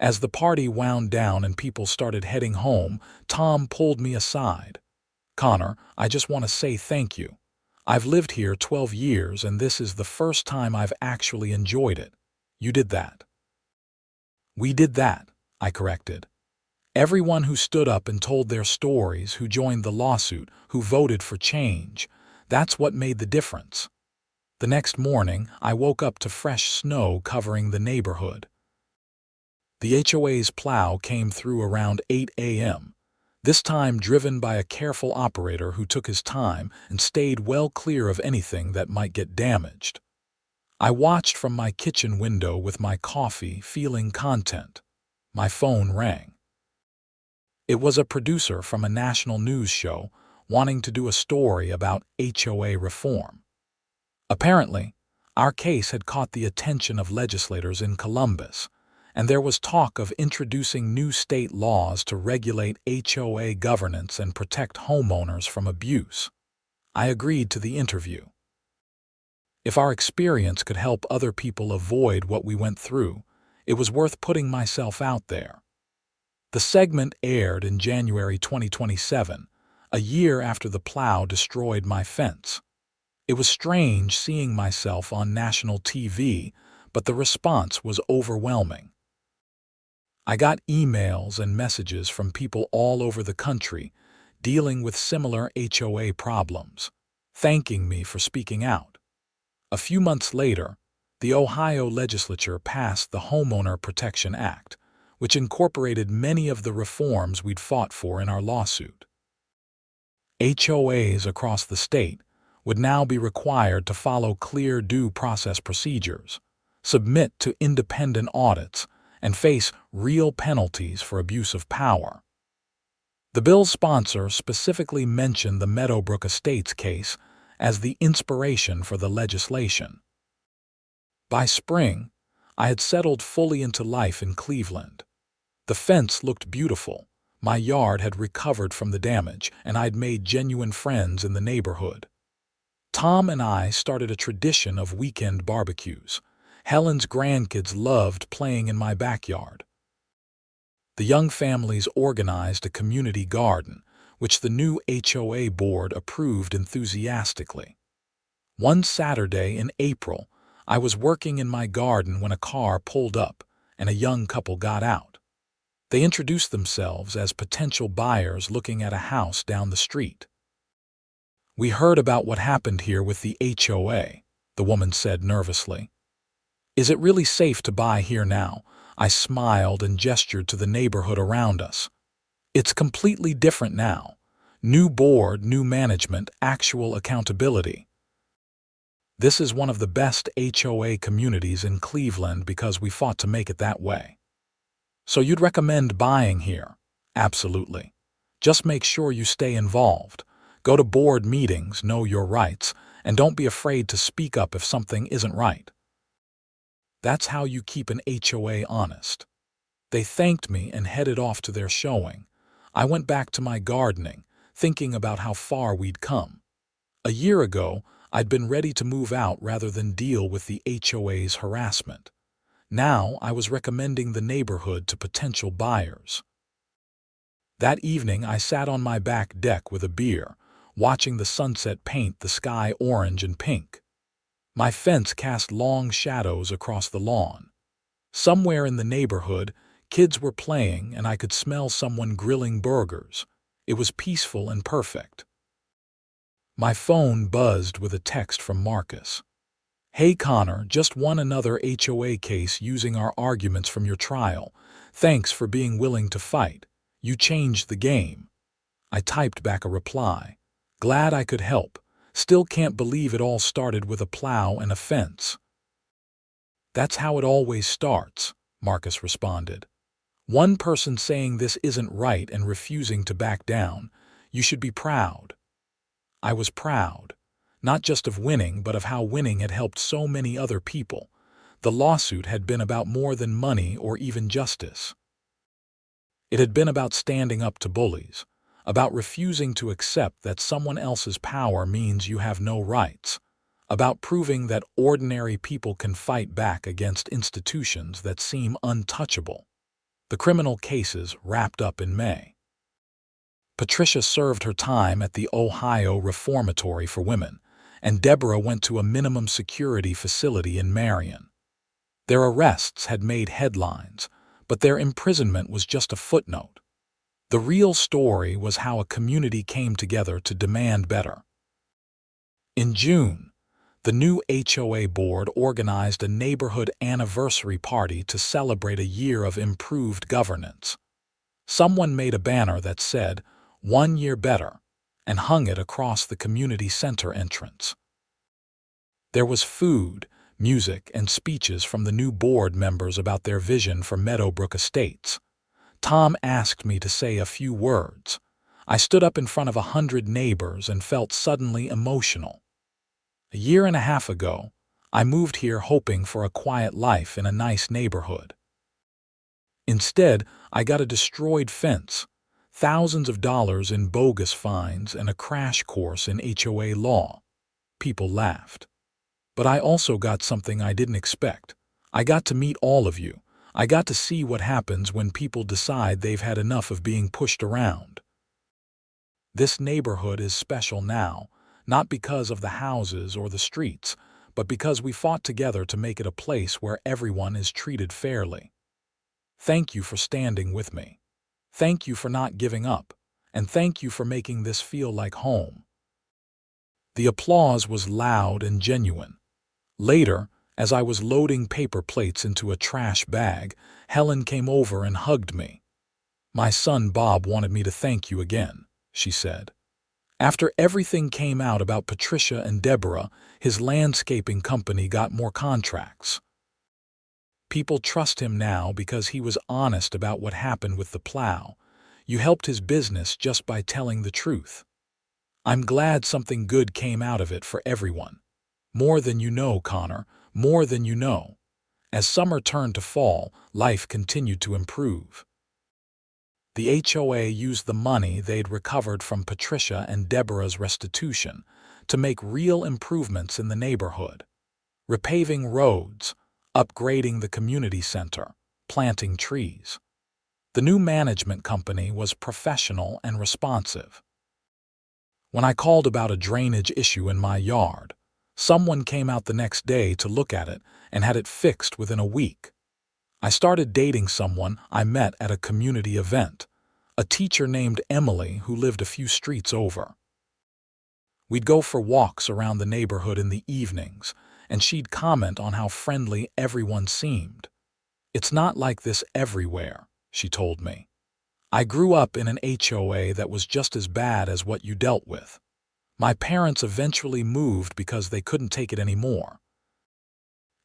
As the party wound down and people started heading home, Tom pulled me aside. "Connor, I just want to say thank you. I've lived here 12 years and this is the first time I've actually enjoyed it. You did that." "We did that," I corrected. "Everyone who stood up and told their stories, who joined the lawsuit, who voted for change. That's what made the difference." The next morning, I woke up to fresh snow covering the neighborhood. The HOA's plow came through around 8 a.m., this time driven by a careful operator who took his time and stayed well clear of anything that might get damaged. I watched from my kitchen window with my coffee, feeling content. My phone rang. It was a producer from a national news show wanting to do a story about HOA reform. Apparently, our case had caught the attention of legislators in Columbus, and there was talk of introducing new state laws to regulate HOA governance and protect homeowners from abuse. I agreed to the interview. If our experience could help other people avoid what we went through, it was worth putting myself out there. The segment aired in January 2027, a year after the plow destroyed my fence. It was strange seeing myself on national TV, but the response was overwhelming. I got emails and messages from people all over the country dealing with similar HOA problems, thanking me for speaking out. A few months later, the Ohio legislature passed the Homeowner Protection Act, which incorporated many of the reforms we'd fought for in our lawsuit. HOAs across the state would now be required to follow clear due process procedures, submit to independent audits, and face real penalties for abuse of power. The bill's sponsor specifically mentioned the Meadowbrook Estates case as the inspiration for the legislation. By spring, I had settled fully into life in Cleveland. The fence looked beautiful, my yard had recovered from the damage, and I'd made genuine friends in the neighborhood. Tom and I started a tradition of weekend barbecues. Helen's grandkids loved playing in my backyard. The young families organized a community garden, which the new HOA board approved enthusiastically. One Saturday in April, I was working in my garden when a car pulled up and a young couple got out. They introduced themselves as potential buyers looking at a house down the street. "We heard about what happened here with the HOA," the woman said nervously. "Is it really safe to buy here now?" I smiled and gestured to the neighborhood around us. "It's completely different now. New board, new management, actual accountability. This is one of the best HOA communities in Cleveland because we fought to make it that way." "So you'd recommend buying here?" "Absolutely. Just make sure you stay involved. Go to board meetings, know your rights, and don't be afraid to speak up if something isn't right. That's how you keep an HOA honest." They thanked me and headed off to their showing. I went back to my gardening, thinking about how far we'd come. A year ago, I'd been ready to move out rather than deal with the HOA's harassment. Now I was recommending the neighborhood to potential buyers. That evening I sat on my back deck with a beer, watching the sunset paint the sky orange and pink. My fence cast long shadows across the lawn. Somewhere in the neighborhood, kids were playing and I could smell someone grilling burgers. It was peaceful and perfect. My phone buzzed with a text from Marcus. "Hey Connor, just won another HOA case using our arguments from your trial. Thanks for being willing to fight. You changed the game." I typed back a reply. "Glad I could help. Still can't believe it all started with a plow and a fence." "That's how it always starts," Marcus responded. "One person saying this isn't right and refusing to back down. You should be proud." I was proud, not just of winning, but of how winning had helped so many other people. The lawsuit had been about more than money or even justice. It had been about standing up to bullies, about refusing to accept that someone else's power means you have no rights, about proving that ordinary people can fight back against institutions that seem untouchable. The criminal cases wrapped up in May. Patricia served her time at the Ohio Reformatory for Women, and Deborah went to a minimum security facility in Marion. Their arrests had made headlines, but their imprisonment was just a footnote. The real story was how a community came together to demand better. In June, the new HOA board organized a neighborhood anniversary party to celebrate a year of improved governance. Someone made a banner that said, "1 year better," and hung it across the community center entrance. There was food, music, and speeches from the new board members about their vision for Meadowbrook Estates. Tom asked me to say a few words. I stood up in front of 100 neighbors and felt suddenly emotional. A year and a half ago, I moved here hoping for a quiet life in a nice neighborhood. Instead, I got a destroyed fence, thousands of dollars in bogus fines, and a crash course in HOA law. People laughed. But I also got something I didn't expect. I got to meet all of you. I got to see what happens when people decide they've had enough of being pushed around. This neighborhood is special now, not because of the houses or the streets, but because we fought together to make it a place where everyone is treated fairly. Thank you for standing with me. Thank you for not giving up, and thank you for making this feel like home. The applause was loud and genuine. Later, as I was loading paper plates into a trash bag, Helen came over and hugged me. "My son Bob wanted me to thank you again," she said. "After everything came out about Patricia and Deborah, his landscaping company got more contracts. People trust him now because he was honest about what happened with the plow. You helped his business just by telling the truth. I'm glad something good came out of it for everyone. More than you know, Connor, more than you know." As summer turned to fall, life continued to improve. The HOA used the money they'd recovered from Patricia and Deborah's restitution to make real improvements in the neighborhood. Repaving roads, upgrading the community center, planting trees. The new management company was professional and responsive. When I called about a drainage issue in my yard, someone came out the next day to look at it and had it fixed within a week. I started dating someone I met at a community event, a teacher named Emily who lived a few streets over. We'd go for walks around the neighborhood in the evenings, and she'd comment on how friendly everyone seemed. "It's not like this everywhere," she told me. "I grew up in an HOA that was just as bad as what you dealt with. My parents eventually moved because they couldn't take it anymore."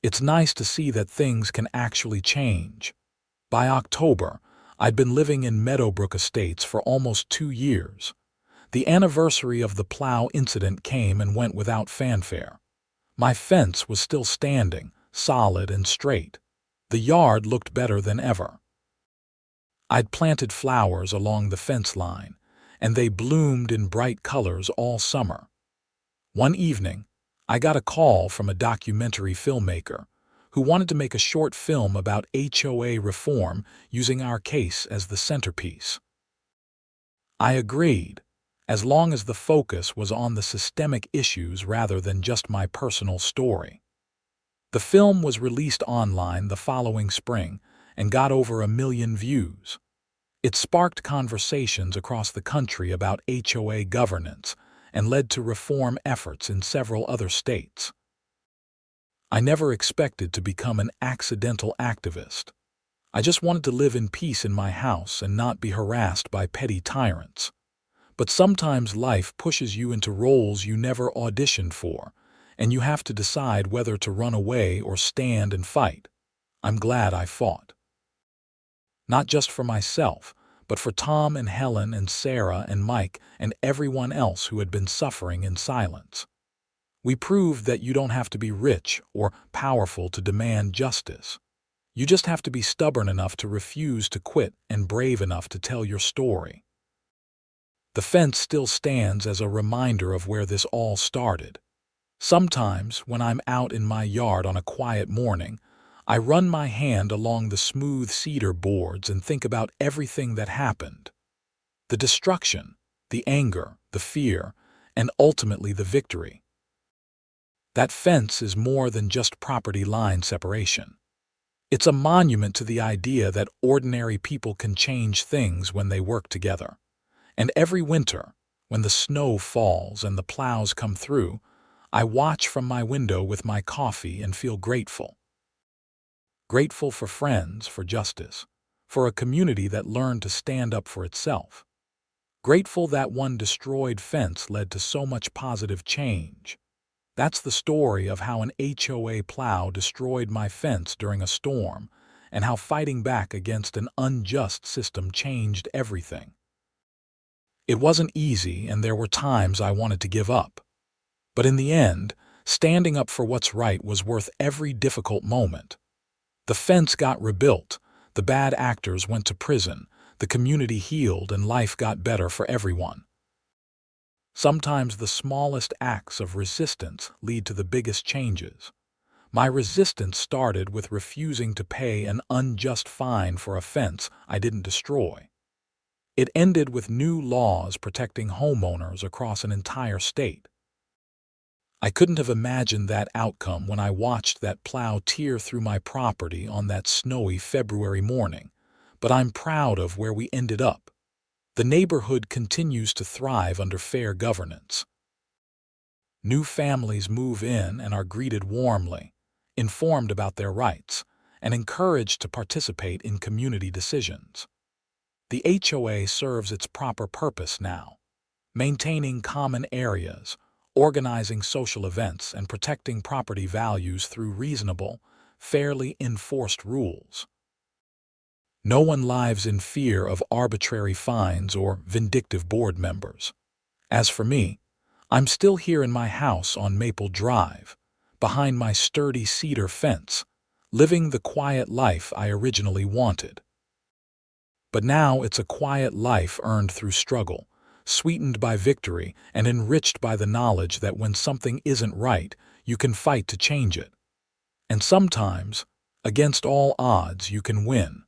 It's nice to see that things can actually change. By October, I'd been living in Meadowbrook Estates for almost 2 years. The anniversary of the Plow incident came and went without fanfare. My fence was still standing, solid and straight. The yard looked better than ever. I'd planted flowers along the fence line, and they bloomed in bright colors all summer. One evening, I got a call from a documentary filmmaker who wanted to make a short film about HOA reform using our case as the centerpiece. I agreed, as long as the focus was on the systemic issues rather than just my personal story. The film was released online the following spring and got over 1 million views. It sparked conversations across the country about HOA governance and led to reform efforts in several other states. I never expected to become an accidental activist. I just wanted to live in peace in my house and not be harassed by petty tyrants. But sometimes life pushes you into roles you never auditioned for, and you have to decide whether to run away or stand and fight. I'm glad I fought. Not just for myself, but for Tom and Helen and Sarah and Mike and everyone else who had been suffering in silence. We proved that you don't have to be rich or powerful to demand justice. You just have to be stubborn enough to refuse to quit and brave enough to tell your story. The fence still stands as a reminder of where this all started. Sometimes, when I'm out in my yard on a quiet morning, I run my hand along the smooth cedar boards and think about everything that happened. The destruction, the anger, the fear, and ultimately the victory. That fence is more than just property line separation. It's a monument to the idea that ordinary people can change things when they work together. And every winter, when the snow falls and the plows come through, I watch from my window with my coffee and feel grateful. Grateful for friends, for justice, for a community that learned to stand up for itself. Grateful that one destroyed fence led to so much positive change. That's the story of how an HOA plow destroyed my fence during a storm, and how fighting back against an unjust system changed everything. It wasn't easy, and there were times I wanted to give up. But in the end, standing up for what's right was worth every difficult moment. The fence got rebuilt, the bad actors went to prison, the community healed, and life got better for everyone. Sometimes the smallest acts of resistance lead to the biggest changes. My resistance started with refusing to pay an unjust fine for a fence I didn't destroy. It ended with new laws protecting homeowners across an entire state. I couldn't have imagined that outcome when I watched that plow tear through my property on that snowy February morning, but I'm proud of where we ended up. The neighborhood continues to thrive under fair governance. New families move in and are greeted warmly, informed about their rights, and encouraged to participate in community decisions. The HOA serves its proper purpose now, maintaining common areas, organizing social events, and protecting property values through reasonable, fairly enforced rules. No one lives in fear of arbitrary fines or vindictive board members. As for me, I'm still here in my house on Maple Drive, behind my sturdy cedar fence, living the quiet life I originally wanted. But now it's a quiet life earned through struggle, sweetened by victory, and enriched by the knowledge that when something isn't right, you can fight to change it. And sometimes, against all odds, you can win.